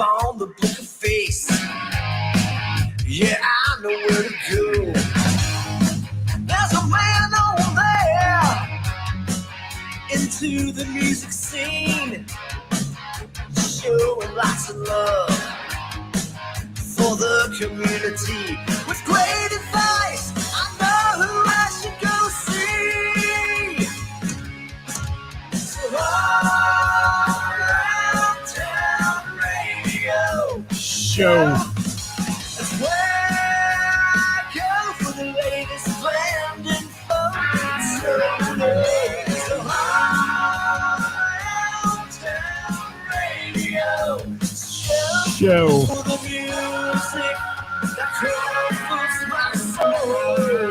on the book of face. Yeah, I know where to go. There's a man over there into the music scene, showing lots of love for the community. With great advice, I know who I should go see. So all around town radio Show. That's where I go for the latest band info. So all around town radio Show. for the music that comforts my soul.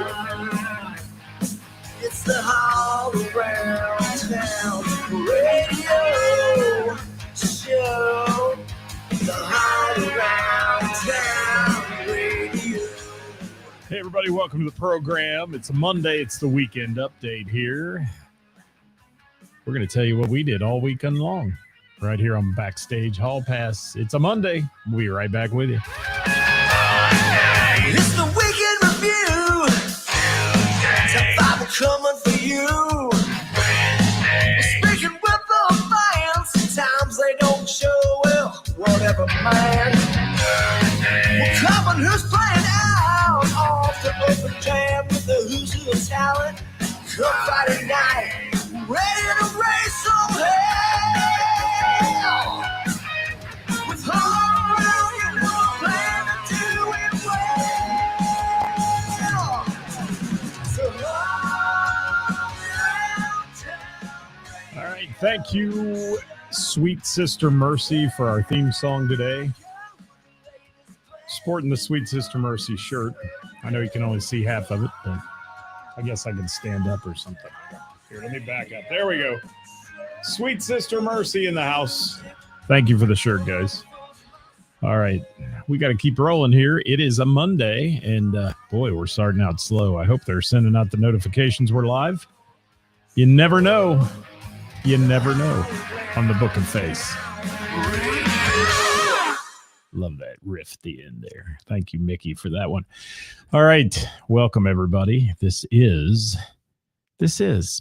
It's the All Around Town Radio Show. The All Around Town Radio. Hey, everybody, welcome to the program. It's a Monday. It's the weekend update here. We're going to tell you what we did all weekend long right here on Backstage Hall Pass. It's a Monday. We'll be right back with you. It's the weekend review. Top 5 are coming for you. Speaking with the fans, sometimes they don't show well. Whatever, man. We're covering who's playing out off the open jam with the who's who of talent. Come Friday night, ready to raise some hell. With all around you, we're playing to do it well. So all around town. All right. Thank you, Sweet Sister Mercy, for our theme song today. Sporting the Sweet Sister Mercy shirt. I know you can only see half of it, but I guess I can stand up or something. Here, let me back up. There we go. Sweet Sister Mercy in the house. Thank you for the shirt, guys. All right. We got to keep rolling here. It is a Monday, and boy, we're starting out slow. I hope they're sending out the notifications we're live. You never know. You never know on the Book and Face. Love that riff at the end there. Thank you, Mickey, for that one. All right. Welcome, everybody. This is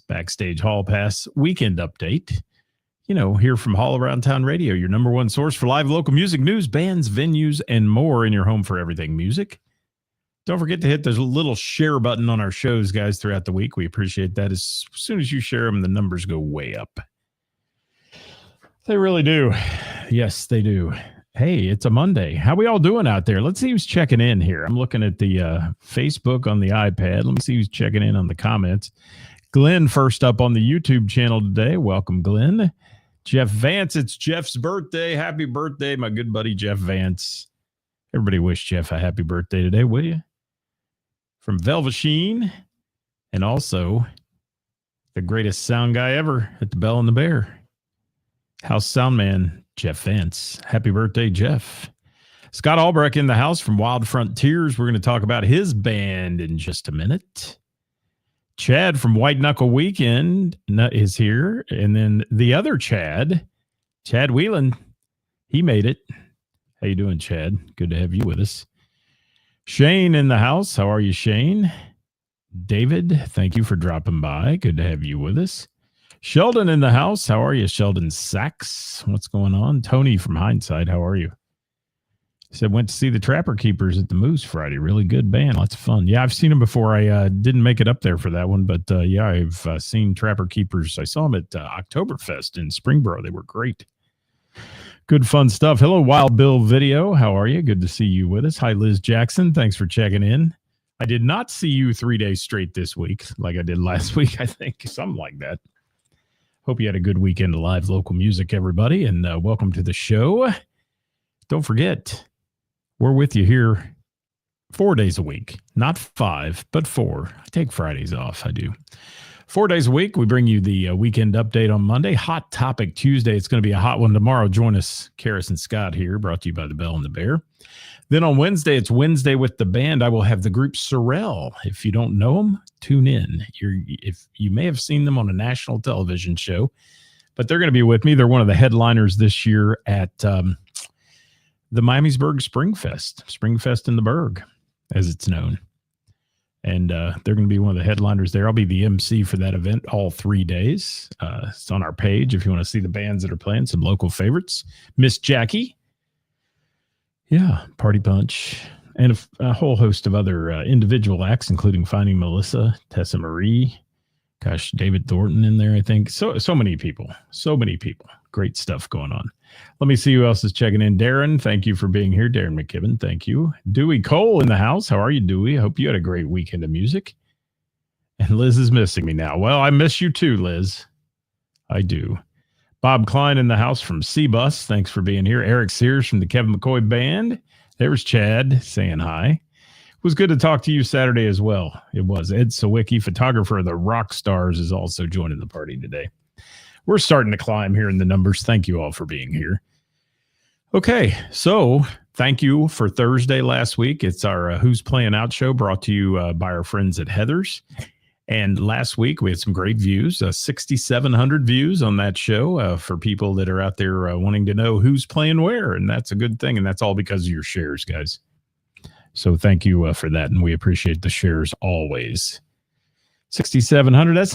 Backstage Hall Pass Weekend Update. You know, here from All Around Town Radio, your number one source for live local music news, bands, venues, and more in your home for everything music. Don't forget to hit the little share button on our shows, guys, throughout the week. We appreciate that. As soon as you share them, the numbers go way up. They really do. Yes, they do. Hey, it's a Monday. How we all doing out there? Let's see who's checking in here. I'm looking at the Facebook on the iPad. Let me see who's checking in on the comments. Glenn first up on the YouTube channel today. Welcome, Glenn. Jeff Vance, it's Jeff's birthday. Happy birthday, my good buddy Jeff Vance. Everybody wish Jeff a happy birthday today, will you? From Velvet Sheen, and also the greatest sound guy ever at the Bell and the Bear. House sound man, Jeff Vance. Happy birthday, Jeff. Scott Albrecht in the house from Wild Frontiers. We're going to talk about his band in just a minute. Chad from White Knuckle Weekend is here. And then the other Chad Whelan, he made it. How you doing, Chad? Good to have you with us. Shane in the house. How are you, Shane? David, thank you for dropping by. Good to have you with us. Sheldon in the house. How are you, Sheldon Sachs? What's going on? Tony from Hindsight. How are you? Said went to see the Trapper Keepers at the Moose Friday. Really good band. Lots of fun. Yeah, I've seen them before. I didn't make it up there for that one, but yeah, I've seen Trapper Keepers. I saw them at Oktoberfest in Springboro. They were great. Good fun stuff. Hello, Wild Bill Video. How are you? Good to see you with us. Hi, Liz Jackson. Thanks for checking in. I did not see you 3 days straight this week like I did last week, I think. Something like that. Hope you had a good weekend of live local music, everybody, and welcome to the show. Don't forget, we're with you here 4 days a week. Not 5, but 4. I take Fridays off. I do. 4 days a week. We bring you the weekend update on Monday. Hot Topic Tuesday. It's going to be a hot one tomorrow. Join us, Karis and Scott here, brought to you by the Bell and the Bear. Then on Wednesday, it's Wednesday with the band. I will have the group Sorrel. If you don't know them, tune in. If you may have seen them on a national television show, but they're going to be with me. They're one of the headliners this year at the Miamisburg Springfest in the Berg, as it's known. And they're going to be one of the headliners there. I'll be the MC for that event all 3 days. It's on our page if you want to see the bands that are playing, some local favorites. Miss Jackie. Yeah, Party Punch. And a whole host of other individual acts, including Finding Melissa, Tessa Marie. Gosh, David Thornton in there, I think. So many people. So many people. Great stuff going on. Let me see who else is checking in. Darren, thank you for being here. Darren McKibben, thank you. Dewey Cole in the house. How are you, Dewey? I hope you had a great weekend of music. And Liz is missing me now. Well, I miss you too, Liz. I do. Bob Klein in the house from C-Bus. Thanks for being here. Eric Sears from the Kevin McCoy Band. There's Chad saying hi. It was good to talk to you Saturday as well. It was. Ed Sawicki, photographer of the Rock Stars, is also joining the party today. We're starting to climb here in the numbers. Thank you all for being here. Okay, so thank you for Thursday last week. It's our Who's Playing Out show brought to you by our friends at Heather's. And last week we had some great views, 6,700 views on that show for people that are out there wanting to know who's playing where. And that's a good thing. And that's all because of your shares, guys. So thank you for that. And we appreciate the shares always. 6,700. That's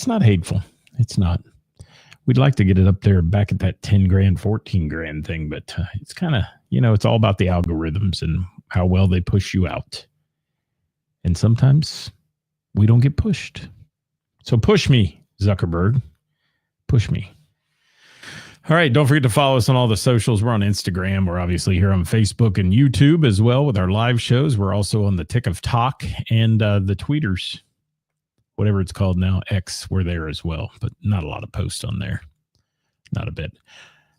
not hateful. It's not. We'd like to get it up there back at that 10 grand, 14 grand thing, but it's kind of, it's all about the algorithms and how well they push you out. And sometimes we don't get pushed. So push me, Zuckerberg. Push me. All right. Don't forget to follow us on all the socials. We're on Instagram. We're obviously here on Facebook and YouTube as well with our live shows. We're also on the Tick of Talk and the tweeters. Whatever it's called now, X, we're there as well, but not a lot of posts on there. Not a bit.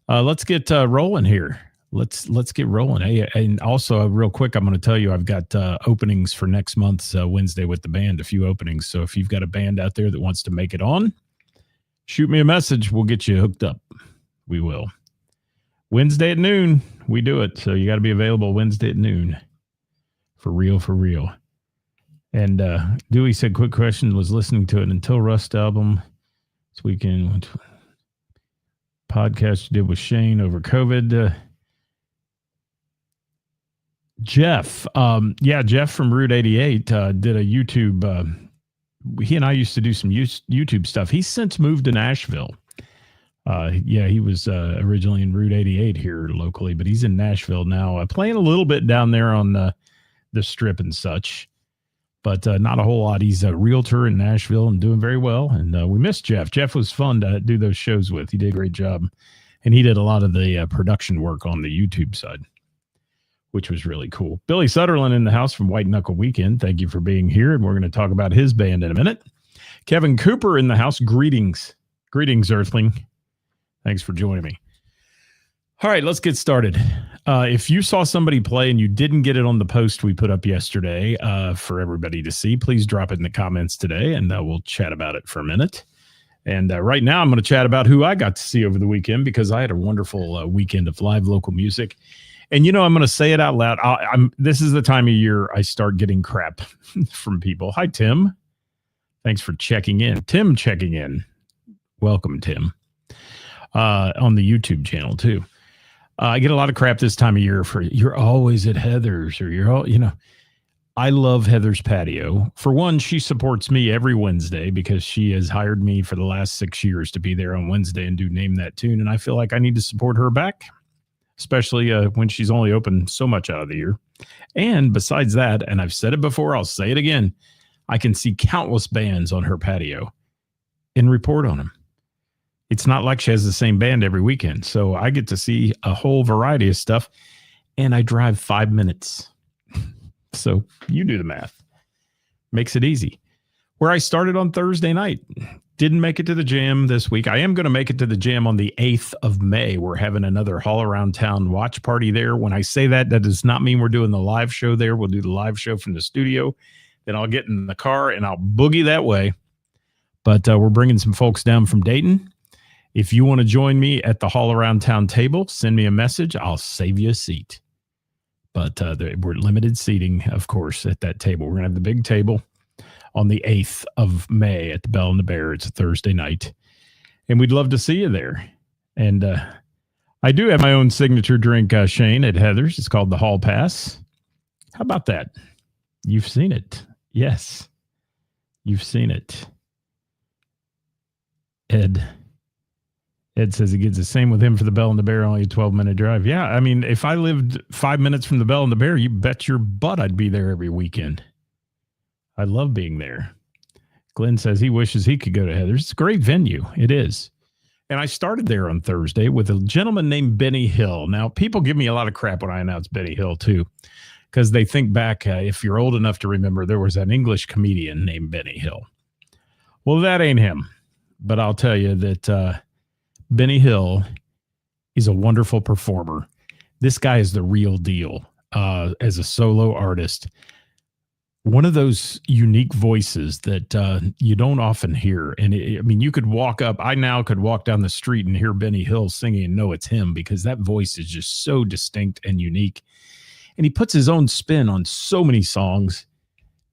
Let's get rolling here. Let's get rolling. Hey, and also real quick, I'm going to tell you, I've got openings for next month's Wednesday with the band, a few openings. So if you've got a band out there that wants to make it on, shoot me a message. We'll get you hooked up. We will. Wednesday at noon, we do it. So you got to be available Wednesday at noon. For real, for real. And Dewey said, quick question, was listening to an Until Rust album this weekend. Podcast you did with Shane over COVID. Jeff. Jeff from Route 88 did a YouTube. He and I used to do some YouTube stuff. He's since moved to Nashville. He was originally in Route 88 here locally, but he's in Nashville now, playing a little bit down there on the Strip and such. But not a whole lot. He's a realtor in Nashville and doing very well. And we miss Jeff. Jeff was fun to do those shows with. He did a great job. And he did a lot of the production work on the YouTube side, which was really cool. Billy Sutherland in the house from White Knuckle Weekend. Thank you for being here. And we're going to talk about his band in a minute. Kevin Cooper in the house. Greetings. Greetings, Earthling. Thanks for joining me. All right, let's get started. If you saw somebody play and you didn't get it on the post we put up yesterday for everybody to see, please drop it in the comments today, and we'll chat about it for a minute. And right now I'm going to chat about who I got to see over the weekend because I had a wonderful weekend of live local music. And, I'm going to say it out loud. This is the time of year I start getting crap from people. Hi, Tim. Thanks for checking in. Tim checking in. Welcome, Tim. On the YouTube channel, too. I get a lot of crap this time of year for you're always at Heather's or you're all, I love Heather's Patio. For one, she supports me every Wednesday because she has hired me for the last 6 years to be there on Wednesday and do Name That Tune. And I feel like I need to support her back, especially when she's only open so much out of the year. And besides that, and I've said it before, I'll say it again, I can see countless bands on her patio and report on them. It's not like she has the same band every weekend. So I get to see a whole variety of stuff and I drive 5 minutes. So you do the math. Makes it easy. Where I started on Thursday night. Didn't make it to the jam this week. I am going to make it to the jam on the 8th of May. We're having another Hall Around Town watch party there. When I say that, that does not mean we're doing the live show there. We'll do the live show from the studio. Then I'll get in the car and I'll boogie that way. But we're bringing some folks down from Dayton. If you want to join me at the Hall Around Town table, send me a message. I'll save you a seat. But we're limited seating, of course, at that table. We're going to have the big table on the 8th of May at the Bell and the Bear. It's a Thursday night. And we'd love to see you there. And I do have my own signature drink, Shane, at Heather's. It's called the Hall Pass. How about that? You've seen it. Yes, you've seen it. Ed says he gets the same with him for the Bell and the Bear, only a 12-minute drive. Yeah, I mean, if I lived 5 minutes from the Bell and the Bear, you bet your butt I'd be there every weekend. I love being there. Glenn says he wishes he could go to Heather's. It's a great venue. It is. And I started there on Thursday with a gentleman named Benny Hill. Now, people give me a lot of crap when I announce Benny Hill, too, because they think back, if you're old enough to remember, there was an English comedian named Benny Hill. Well, that ain't him. But I'll tell you that Benny Hill is a wonderful performer. This guy is the real deal as a solo artist. One of those unique voices that you don't often hear. And you could walk up. I now could walk down the street and hear Benny Hill singing and know it's him because that voice is just so distinct and unique. And he puts his own spin on so many songs,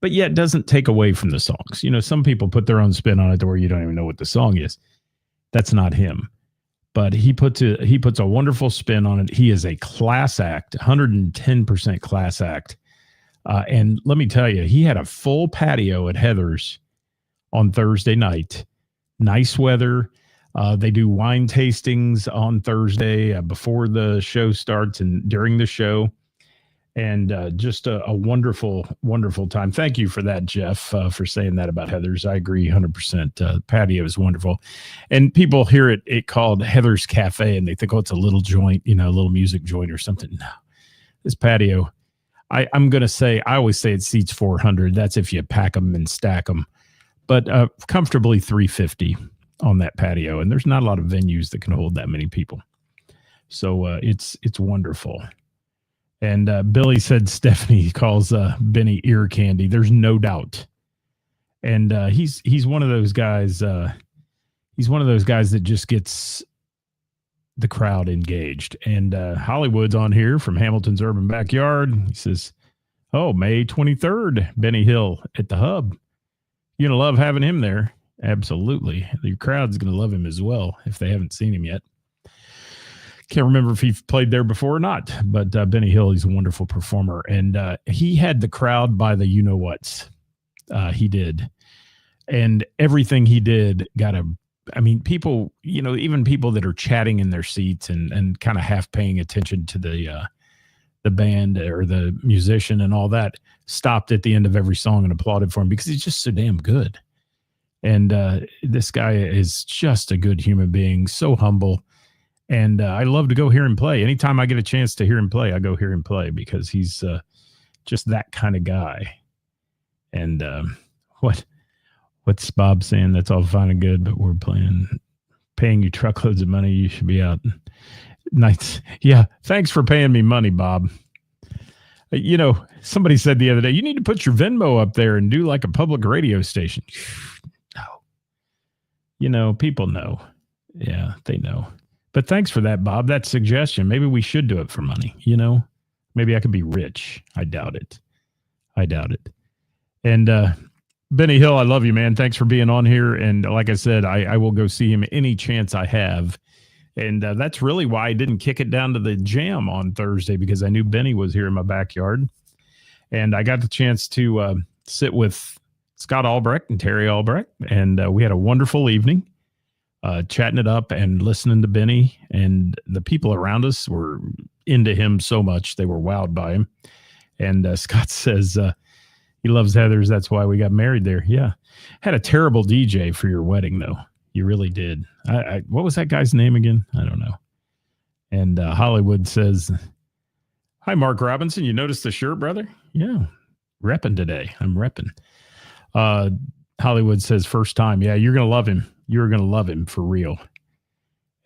but yet doesn't take away from the songs. You know, some people put their own spin on it to where you don't even know what the song is. That's not him. But he puts a wonderful spin on it. He is a class act, 110% class act. And let me tell you, he had a full patio at Heather's on Thursday night. Nice weather. They do wine tastings on Thursday before the show starts and during the show. And just a wonderful, wonderful time. Thank you for that, Jeff, for saying that about Heather's. I agree 100%. Patio is wonderful. And people hear it called Heather's Cafe, and they think, oh, it's a little joint, a little music joint or something. No, this patio, I'm going to say, I always say it seats 400. That's if you pack them and stack them. But comfortably 350 on that patio. And there's not a lot of venues that can hold that many people. So it's wonderful. And Billy said Stephanie calls Benny ear candy. There's no doubt. And he's one of those guys. He's one of those guys that just gets the crowd engaged. And Hollywood's on here from Hamilton's Urban Backyard. He says, "Oh, May 23rd, Benny Hill at the Hub. You're gonna love having him there. Absolutely. Your crowd's gonna love him as well if they haven't seen him yet." Can't remember if he played there before or not, but Benny Hill, he's a wonderful performer. And he had the crowd by the you-know-whats. He did. And everything he did people, even people that are chatting in their seats and kind of half paying attention to the band or the musician and all that, stopped at the end of every song and applauded for him because he's just so damn good. And this guy is just a good human being, so humble. And I love to go hear him play. Anytime I get a chance to hear him play, I go hear him play because he's just that kind of guy. And what's Bob saying? That's all fine and good, but we're paying you truckloads of money. You should be out nights. Yeah, thanks for paying me money, Bob. Somebody said the other day, you need to put your Venmo up there and do like a public radio station. No. People know. Yeah, they know. But thanks for that, Bob. That suggestion. Maybe we should do it for money. Maybe I could be rich. I doubt it. And Benny Hill, I love you, man. Thanks for being on here. And like I said, I will go see him any chance I have. And that's really why I didn't kick it down to the jam on Thursday, because I knew Benny was here in my backyard. And I got the chance to sit with Scott Albrecht and Terry Albrecht. And we had a wonderful evening. Chatting it up and listening to Benny, and the people around us were into him so much. They were wowed by him. And Scott says he loves Heather's. That's why we got married there. Yeah. Had a terrible DJ for your wedding, though. You really did. What was that guy's name again? I don't know. And Hollywood says, "Hi, Mark Robinson. You noticed the shirt, brother?" Yeah. Repping today. I'm repping. Hollywood says, "First time." Yeah, you're going to love him. You're going to love him for real.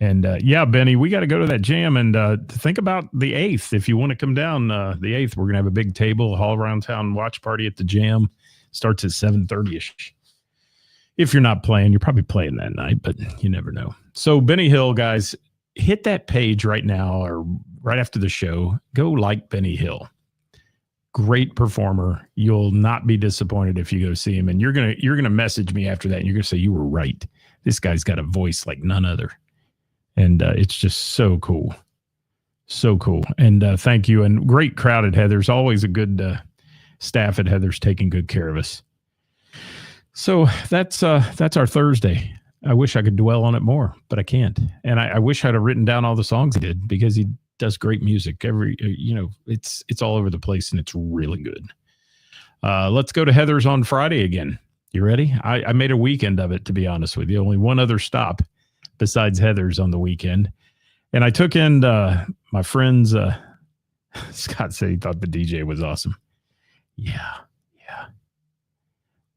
And yeah, Benny, we got to go to that jam and think about the 8th. If you want to come down the 8th, we're going to have a big table, all around town watch party at the jam. Starts at 7:30ish. If you're not playing, you're probably playing that night, but you never know. So Benny Hill, guys, hit that page right now or right after the show. Go like Benny Hill. Great performer. You'll not be disappointed if you go see him. And you're gonna message me after that, and you're gonna say you were right. This guy's got a voice like none other. And it's just so cool. So cool. And thank you. And great crowd at Heather's. Always a good staff at Heather's taking good care of us. So that's our Thursday. I wish I could dwell on it more, but I can't. And I wish I'd have written down all the songs he did, because he does great music. It's all over the place, and it's really good. Let's go to Heather's on Friday again. You ready? I made a weekend of it, to be honest with you. Only one other stop besides Heather's on the weekend. And I took in my friends. Scott said he thought the DJ was awesome. Yeah.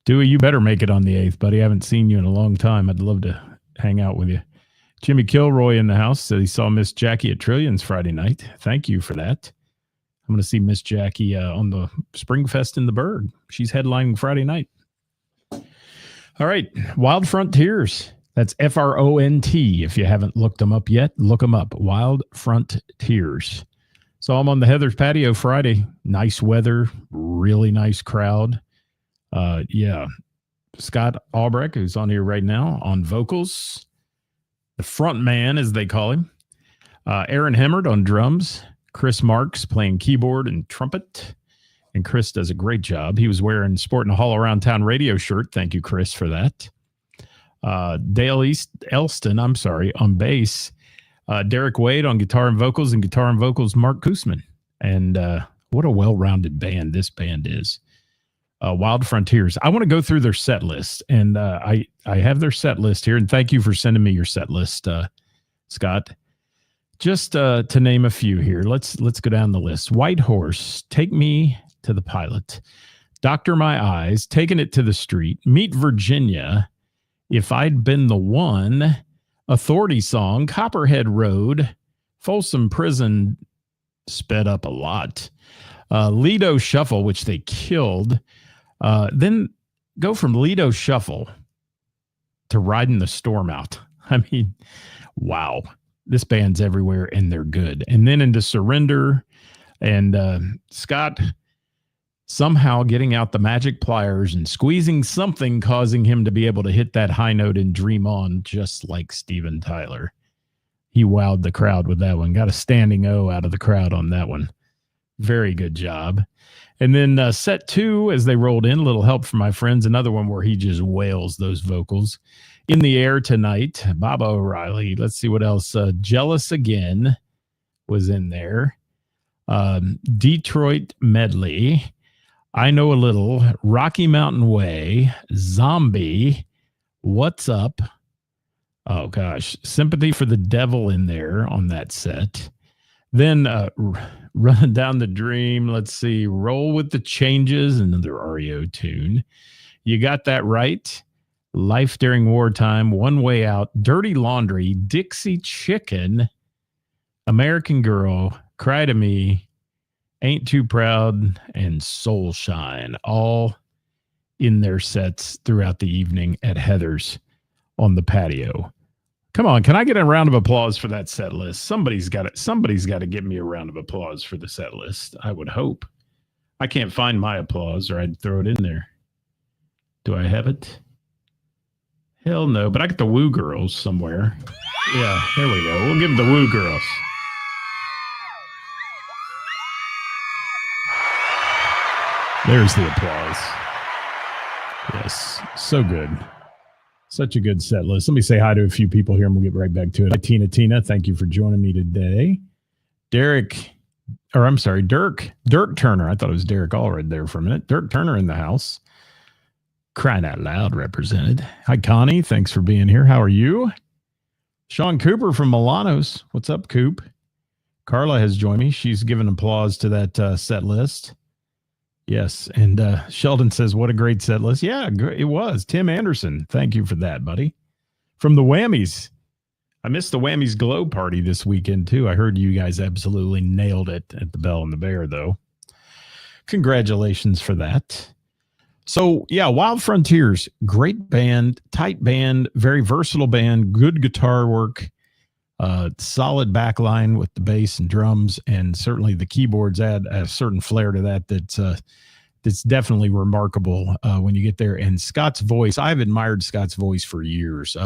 Dewey, you better make it on the 8th, buddy. I haven't seen you in a long time. I'd love to hang out with you. Jimmy Kilroy in the house said he saw Miss Jackie at Trillions Friday night. Thank you for that. I'm going to see Miss Jackie on the Springfest in the Berg. She's headlining Friday night. All right. Wild Frontiers. That's FRONT. If you haven't looked them up yet, look them up. Wild Frontiers. So I'm on the Heather's patio Friday. Nice weather. Really nice crowd. Scott Albrecht, who's on here right now on vocals, the front man, as they call him, Aaron Hemmert on drums, Chris Marks playing keyboard and trumpet, and Chris does a great job. He was sporting a Hall Around Town radio shirt. Thank you, Chris, for that. Dale Elston, on bass, Derek Wade on guitar and vocals, Mark Koosman. And what a well-rounded band this band is. Wild Frontiers. I want to go through their set list, and I have their set list here, and thank you for sending me your set list, Scott. Just to name a few here. Let's go down the list. White Horse, Take Me to the Pilot, Doctor My Eyes, Taking It to the Street, Meet Virginia, If I'd Been the One, Authority Song, Copperhead Road, Folsom Prison, sped up a lot, Lido Shuffle, which they killed. Then go from Lido Shuffle to Riding the Storm Out. I mean, wow. This band's everywhere, and they're good. And then into Surrender, and Scott somehow getting out the magic pliers and squeezing something, causing him to be able to hit that high note and Dream On, just like Steven Tyler. He wowed the crowd with that one. Got a standing O out of the crowd on that one. Very good job. And then set 2, as they rolled in, a little help from my friends. Another one where he just wails those vocals. In the Air Tonight, Baba O'Reilly. Let's see what else. Jealous Again was in there. Detroit Medley. I Know a Little. Rocky Mountain Way. Zombie. What's Up? Oh, gosh. Sympathy for the Devil in there on that set. Then Running Down the Dream. Let's see. Roll with the Changes. Another REO tune. You Got That Right. Life During Wartime. One Way Out. Dirty Laundry. Dixie Chicken. American Girl. Cry to Me. Ain't Too Proud. And Soul Shine. All in their sets throughout the evening at Heather's on the patio. Come on, can I get a round of applause for that set list? Somebody's got to give me a round of applause for the set list, I would hope. I can't find my applause, or I'd throw it in there. Do I have it? Hell no, but I got the Woo Girls somewhere. Yeah, there we go. We'll give them the Woo Girls. There's the applause. Yes, so good. Such a good set list. Let me say hi to a few people here, and we'll get right back to it. Hi, Tina. Thank you for joining me today. Dirk Turner. I thought it was Derek Allred there for a minute. Dirk Turner in the house. Crying Out Loud represented. Hi, Connie. Thanks for being here. How are you? Sean Cooper from Milanos. What's up, Coop? Carla has joined me. She's given applause to that set list. Yes, and Sheldon says, what a great set list. Yeah, it was. Tim Anderson, thank you for that, buddy. From the Whammies. I missed the Whammies Glow Party this weekend, too. I heard you guys absolutely nailed it at the Bell and the Bear, though. Congratulations for that. So, yeah, Wild Frontiers, great band, tight band, very versatile band, good guitar work, solid backline with the bass and drums, and certainly the keyboards add a certain flair to that It's definitely remarkable when you get there. And Scott's voice, I've admired Scott's voice for years.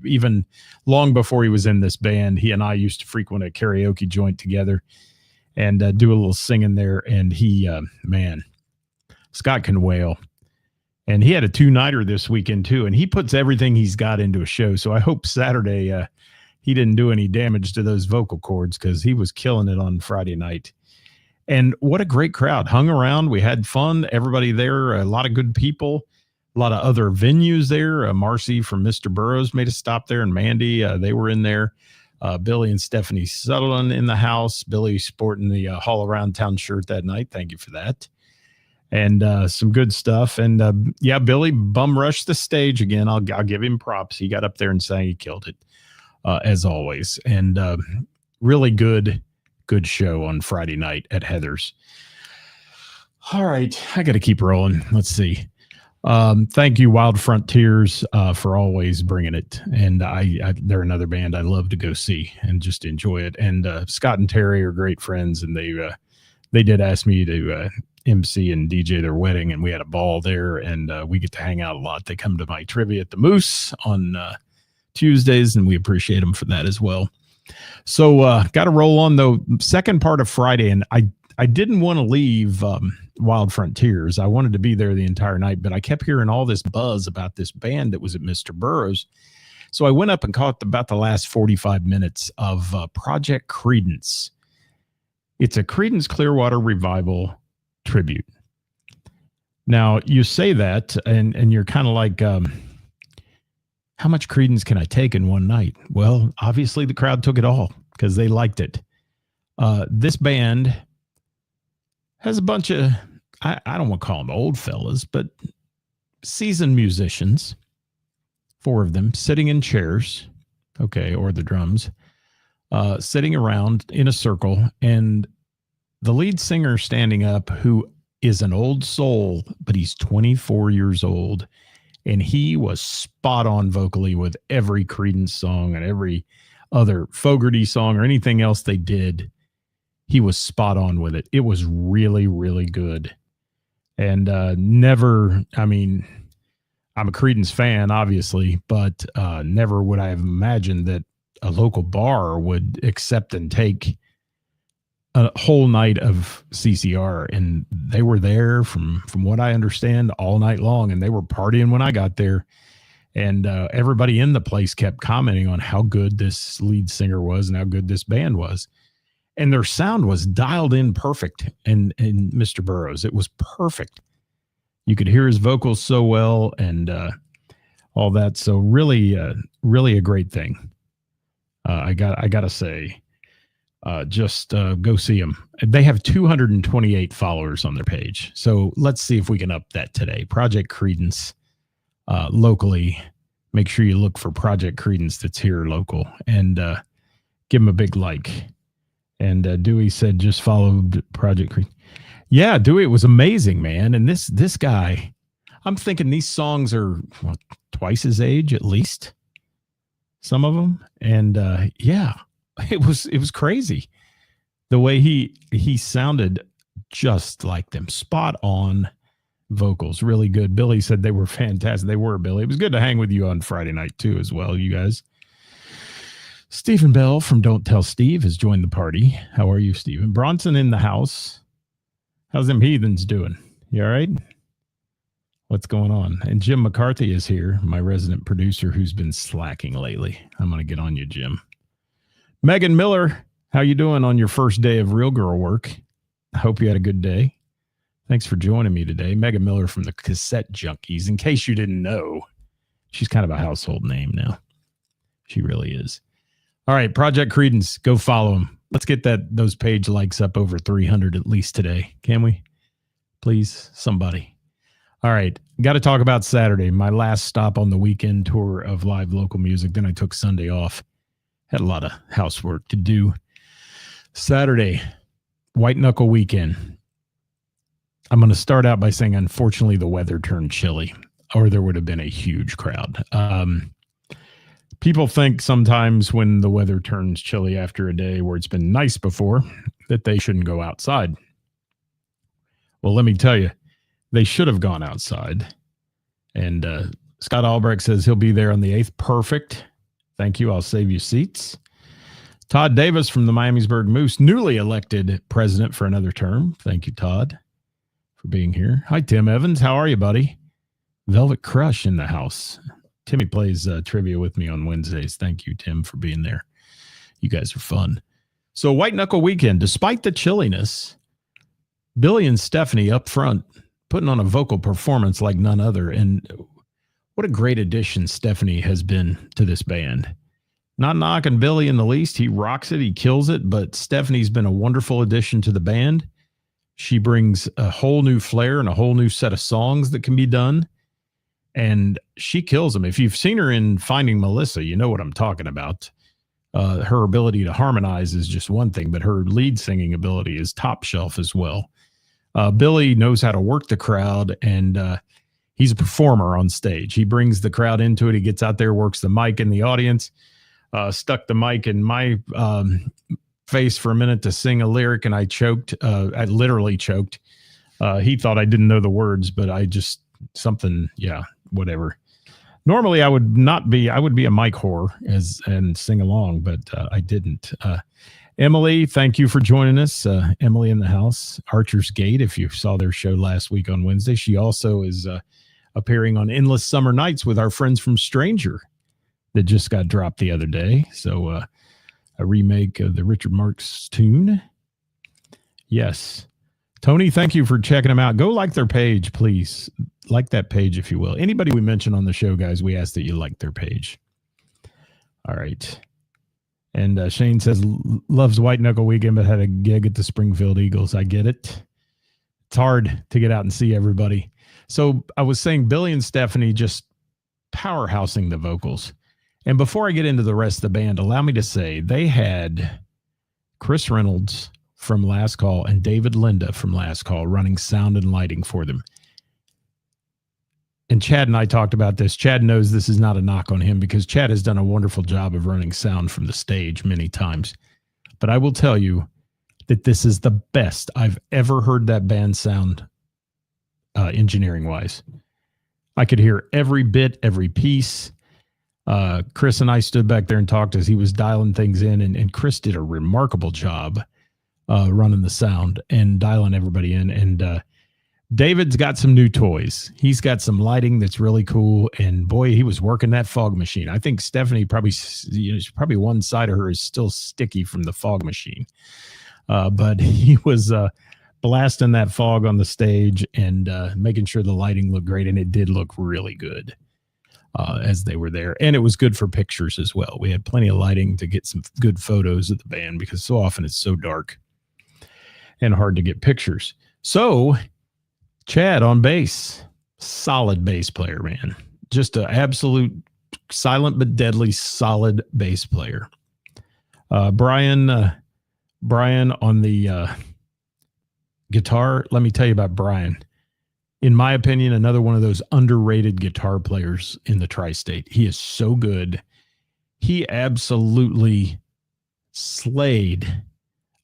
Even long before he was in this band, he and I used to frequent a karaoke joint together and do a little singing there. And he, man, Scott can wail. And he had a 2-nighter this weekend too. And he puts everything he's got into a show. So I hope Saturday he didn't do any damage to those vocal cords, because he was killing it on Friday night. And what a great crowd hung around. We had fun. Everybody there, a lot of good people, a lot of other venues there. Marcy from Mr. Burroughs made a stop there, and Mandy, they were in there. Billy and Stephanie Sutherland in the house. Billy sporting the Hall Around Town shirt that night. Thank you for that. And some good stuff. And yeah, Billy bum rushed the stage again. I'll give him props. He got up there and sang. He killed it, as always. And really good show on Friday night at Heather's. All right, I got to keep rolling. Let's see. Thank you, Wild Frontiers, for always bringing it. And they're another band I love to go see and just enjoy it. And Scott and Terry are great friends, and they did ask me to MC and DJ their wedding, and we had a ball there, and we get to hang out a lot. They come to my trivia at the Moose on Tuesdays, and we appreciate them for that as well. So got to roll on, though. Second part of Friday, and I didn't want to leave Wild Frontiers. I wanted to be there the entire night, but I kept hearing all this buzz about this band that was at Mr. Burroughs. So I went up and caught about the last 45 minutes of Project Credence. It's a Creedence Clearwater Revival tribute. Now, you say that, and you're kind of like, how much Creedence can I take in one night? Well, obviously the crowd took it all because they liked it. This band has a bunch of, I don't want to call them old fellas, but seasoned musicians, 4 of them sitting in chairs, okay, or the drums, sitting around in a circle, and the lead singer standing up, who is an old soul, but he's 24 years old. And he was spot on vocally with every Creedence song and every other Fogerty song or anything else they did. He was spot on with it. It was really, really good. And never, I mean, I'm a Creedence fan, obviously, but never would I have imagined that a local bar would accept and take a whole night of CCR, and they were there from what I understand all night long, and they were partying when I got there, and everybody in the place kept commenting on how good this lead singer was and how good this band was, and their sound was dialed in perfect. And Mr. Burroughs, it was perfect. You could hear his vocals so well, and all that. So really, really a great thing. I gotta say. Just go see them. They have 228 followers on their page. So let's see if we can up that today. Project Credence locally. Make sure you look for Project Credence that's here local, and give them a big like. And Dewey said just followed Project Credence. Yeah, Dewey, it was amazing, man. And this guy, I'm thinking these songs are twice his age at least. Some of them. And yeah. It was crazy the way he sounded, just like them. Spot on vocals, really good. Billy said they were fantastic. They were, Billy. It was good to hang with you on Friday night too, as well, you guys. Stephen Bell from Don't Tell Steve has joined the party. How are you, Stephen? Bronson in the house. How's them heathens doing? You all right? What's going on? And Jim McCarthy is here, my resident producer who's been slacking lately. I'm going to get on you, Jim. Megan Miller, how you doing on your first day of Real Girl work? I hope you had a good day. Thanks for joining me today. Megan Miller from the Cassette Junkies. In case you didn't know, she's kind of a household name now. She really is. All right, Project Credence, go follow them. Let's get those page likes up over 300 at least today. Can we? Please, somebody. All right, got to talk about Saturday, my last stop on the weekend tour of live local music. Then I took Sunday off. Had a lot of housework to do. Saturday, White Knuckle Weekend. I'm going to start out by saying, unfortunately, the weather turned chilly, or there would have been a huge crowd. People think sometimes when the weather turns chilly after a day where it's been nice before, that they shouldn't go outside. Well, let me tell you, They should have gone outside. And Scott Albrecht says he'll be there on the 8th. Perfect. Thank you. I'll save you seats. Todd Davis from the Miamisburg Moose, newly elected president for another term. Thank you, Todd, for being here. Hi, Tim Evans. How are you, buddy? Velvet Crush in the house. Timmy plays trivia with me on Wednesdays. Thank you, Tim, for being there. You guys are fun. So White Knuckle Weekend, despite the chilliness, Billy and Stephanie up front, putting on a vocal performance like none other. And what a great addition Stephanie has been to this band. Not knocking Billy in the least. He rocks it. He kills it. But Stephanie's been a wonderful addition to the band. She brings a whole new flair and a whole new set of songs that can be done. And she kills them. If you've seen her in Finding Melissa, you know what I'm talking about. Her ability to harmonize is just one thing, but her lead singing ability is top shelf as well. Billy knows how to work the crowd, and he's a performer on stage. He brings the crowd into it. He gets out there, works the mic in the audience, stuck the mic in my face for a minute to sing a lyric, and I choked. I literally choked. He thought I didn't know the words, but I just whatever. Normally I would be a mic whore and sing along, but I didn't. Emily, thank you for joining us. Emily in the house, Archer's Gate, if you saw their show last week on Wednesday. She also is appearing on Endless Summer Nights with our friends from Stranger that just got dropped the other day. So a remake of the Richard Marx tune. Yes. Tony, thank you for checking them out. Go like their page, please. Like that page, if you will. Anybody we mention on the show, guys, we ask that you like their page. All right. And Shane says, loves White Knuckle Weekend, but had a gig at the Springfield Eagles. I get it. It's hard to get out and see everybody. So I was saying Billy and Stephanie just powerhousing the vocals. And before I get into the rest of the band, allow me to say they had Chris Reynolds from Last Call and David Linda from Last Call running sound and lighting for them. And Chad and I talked about this. Chad knows this is not a knock on him because Chad has done a wonderful job of running sound from the stage many times. But I will tell you that this is the best I've ever heard that band sound engineering-wise. I could hear every bit, every piece. Chris and I stood back there and talked as he was dialing things in, and Chris did a remarkable job running the sound and dialing everybody in. And David's got some new toys. He's got some lighting that's really cool. And boy, he was working that fog machine. I think Stephanie probably one side of her is still sticky from the fog machine. But he was blasting that fog on the stage and making sure the lighting looked great. And it did look really good as they were there. And it was good for pictures as well. We had plenty of lighting to get some good photos of the band because so often it's so dark and hard to get pictures. So Chad on bass, solid bass player, man. Just an absolute silent but deadly solid bass player. Brian on the guitar. Let me tell you about Brian. In my opinion, another one of those underrated guitar players in the tri-state. He is so good. He absolutely slayed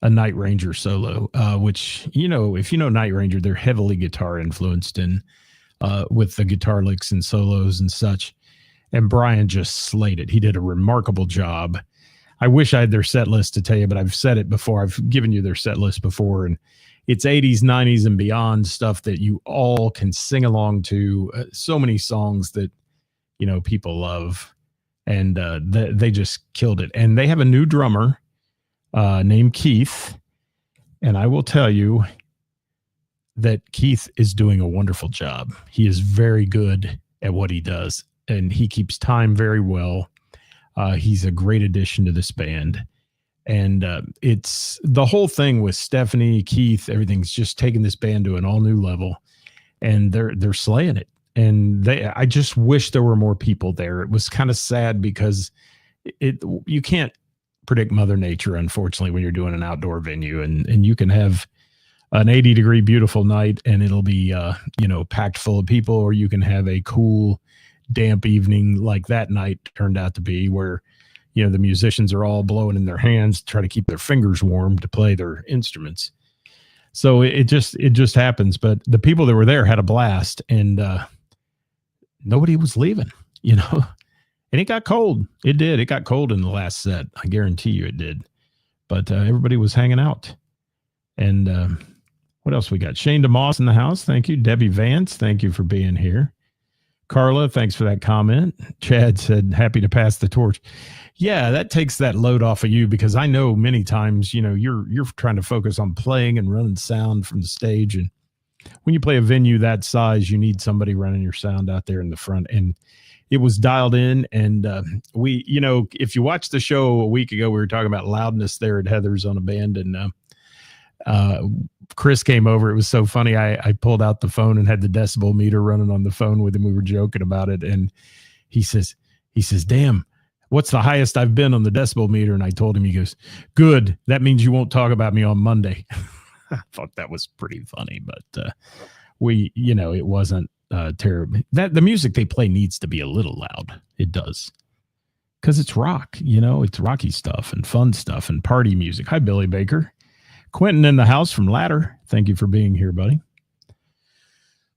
a Night Ranger solo, which, you know, if you know Night Ranger, they're heavily guitar influenced and with the guitar licks and solos and such. And Brian just slayed it. He did a remarkable job. I wish I had their set list to tell you, but I've said it before. I've given you their set list before, and it's 80s, 90s, and beyond stuff that you all can sing along to. So many songs that, you know, people love, and they just killed it. And they have a new drummer named Keith, and I will tell you that Keith is doing a wonderful job. He is very good at what he does, and he keeps time very well. He's a great addition to this band. And it's the whole thing with Stephanie, Keith, everything's just taking this band to an all new level, and they're slaying it. And I just wish there were more people there. It was kind of sad because you can't predict Mother Nature, unfortunately, when you're doing an outdoor venue, and you can have an 80-degree beautiful night and it'll be packed full of people, or you can have a cool, damp evening like that night turned out to be, where the musicians are all blowing in their hands to try to keep their fingers warm to play their instruments. So it just happens. But the people that were there had a blast, and nobody was leaving, you know. And it got cold. It did. It got cold in the last set. I guarantee you it did. But everybody was hanging out. And what else we got? Shane DeMoss in the house. Thank you. Debbie Vance, thank you for being here. Carla, thanks for that comment. Chad said, happy to pass the torch. Yeah, that takes that load off of you, because I know many times, you know, you're trying to focus on playing and running sound from the stage. And when you play a venue that size, you need somebody running your sound out there in the front. And it was dialed in. And we, you know, if you watched the show a week ago, we were talking about loudness there at Heather's on a band. And Chris came over. It was so funny. I pulled out the phone and had the decibel meter running on the phone with him. We were joking about it. And he says, damn, what's the highest I've been on the decibel meter? And I told him, he goes, good. That means you won't talk about me on Monday. I thought that was pretty funny, but we, you know, it wasn't terrible. That the music they play needs to be a little loud. It does. Because it's rock, you know, it's rocky stuff and fun stuff and party music. Hi, Billy Baker. Quentin in the house from Ladder. Thank you for being here, buddy.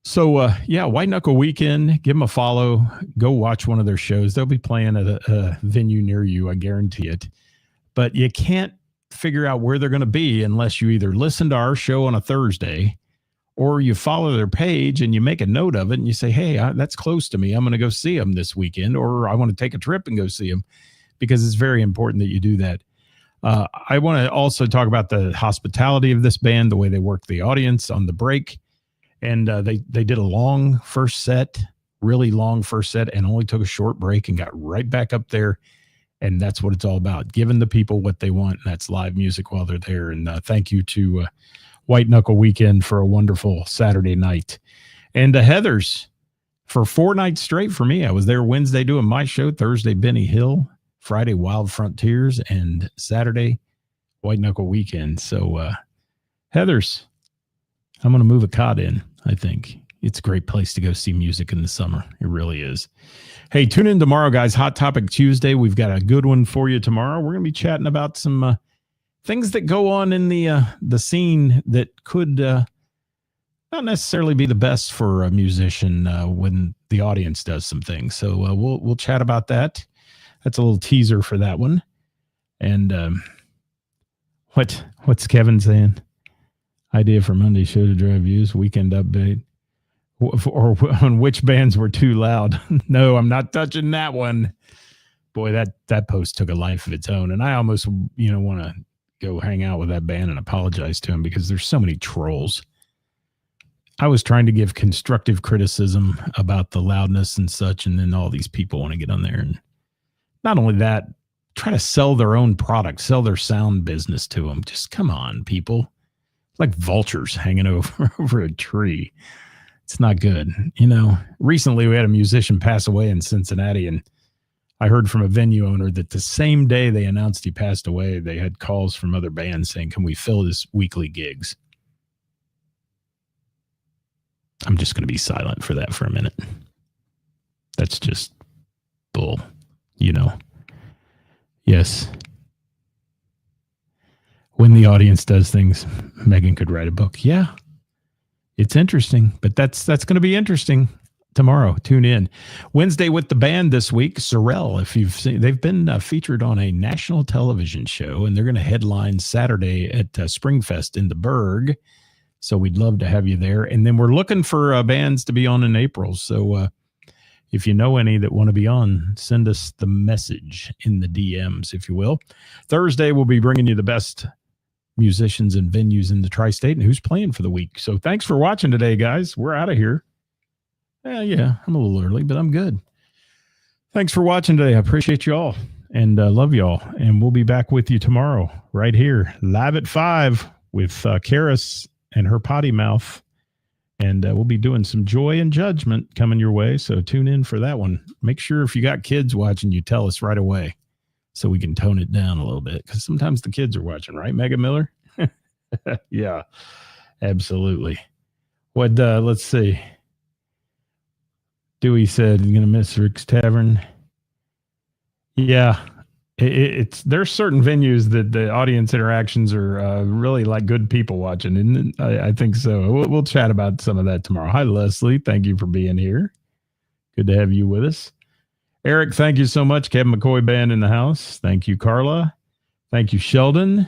So, yeah, White Knuckle Weekend. Give them a follow. Go watch one of their shows. They'll be playing at a venue near you. I guarantee it. But you can't figure out where they're going to be unless you either listen to our show on a Thursday or you follow their page and you make a note of it and you say, hey, that's close to me. I'm going to go see them this weekend, or I want to take a trip and go see them, because it's very important that you do that. I want to also talk about the hospitality of this band, the way they work the audience on the break. And they did a long first set, really long first set, and only took a short break and got right back up there. And that's what it's all about, giving the people what they want. And that's live music while they're there. And thank you to White Knuckle Weekend for a wonderful Saturday night. And Heather's for 4 nights straight for me. I was there Wednesday doing my show, Thursday, Benny Hill, Friday, Wild Frontiers, and Saturday, White Knuckle Weekend. So Heather's, I'm going to move a cot in, I think. It's a great place to go see music in the summer. It really is. Hey, tune in tomorrow, guys. Hot Topic Tuesday. We've got a good one for you tomorrow. We're going to be chatting about some things that go on in the scene that could not necessarily be the best for a musician when the audience does some things. So we'll chat about that. That's a little teaser for that one. And what's Kevin saying? Idea for Monday show to drive views, weekend update. Or on which bands were too loud. No, I'm not touching that one. Boy, that post took a life of its own. And I almost, want to go hang out with that band and apologize to him, because there's so many trolls. I was trying to give constructive criticism about the loudness and such, and then all these people want to get on there. And not only that, try to sell their own product, sell their sound business to them. Just come on, people. Like vultures hanging over a tree. It's not good. Recently we had a musician pass away in Cincinnati, and I heard from a venue owner that the same day they announced he passed away, they had calls from other bands saying, can we fill his weekly gigs? I'm just going to be silent for that for a minute. That's just bull, Yes. When the audience does things, Megan could write a book. Yeah. It's interesting, but that's going to be interesting tomorrow. Tune in. Wednesday with the band this week, Sorrel. If you've seen, they've been featured on a national television show, and they're going to headline Saturday at Springfest in the Berg. So we'd love to have you there. And then we're looking for bands to be on in April. So if you know any that want to be on, send us the message in the DMs, if you will. Thursday, we'll be bringing you the best musicians and venues in the tri-state and who's playing for the week. So thanks for watching today, guys. We're out of here. Yeah, I'm a little early, but I'm good. Thanks for watching today. I appreciate you all and love you all. And we'll be back with you tomorrow right here, live at 5 with Karis and her potty mouth. And we'll be doing some Joy and Judgment coming your way. So tune in for that one. Make sure if you got kids watching, you tell us right away, so we can tone it down a little bit, because sometimes the kids are watching, right, Megan Miller? Yeah, absolutely. Let's see. Dewey said, you're going to miss Rick's Tavern. Yeah, It's there's certain venues that the audience interactions are really like good people watching, and I think so. We'll chat about some of that tomorrow. Hi, Leslie. Thank you for being here. Good to have you with us. Eric, thank you so much. Kevin McCoy Band in the house. Thank you, Carla. Thank you, Sheldon.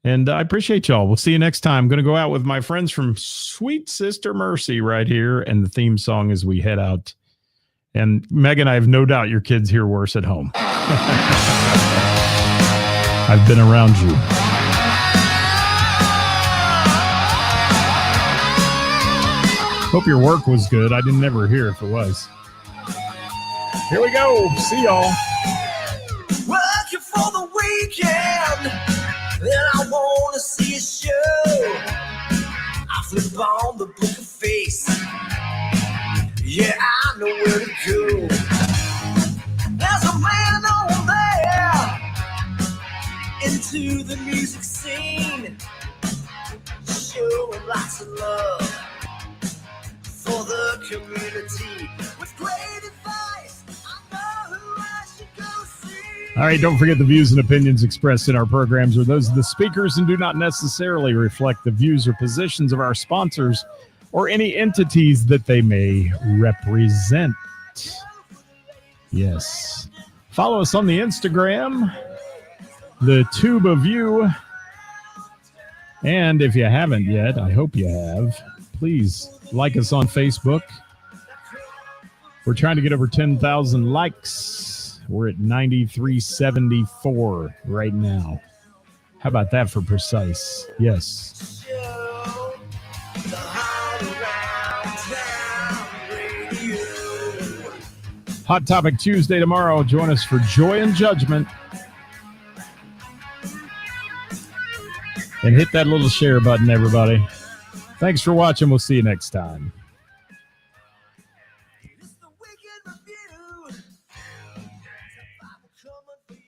And I appreciate y'all. We'll see you next time. I'm going to go out with my friends from Sweet Sister Mercy right here, and the theme song as we head out. And Megan, I have no doubt your kids hear worse at home. I've been around you. Hope your work was good. I didn't ever hear if it was. Here we go. See y'all. Working for the weekend, then I want to see a show. I flip on the book of face. Yeah, I know where to go. There's a man over there into the music scene, showing lots of love for the community with great advice. I know who I should go see. All right, don't forget the views and opinions expressed in our programs are those of the speakers and do not necessarily reflect the views or positions of our sponsors or any entities that they may represent. Yes. Follow us on the Instagram, the Tube of You. And if you haven't yet, I hope you have, please like us on Facebook. We're trying to get over 10,000 likes. We're at 9,374 right now. How about that for precise? Yes. Hot Topic Tuesday tomorrow. Join us for Joy and Judgment. And hit that little share button, everybody. Thanks for watching. We'll see you next time.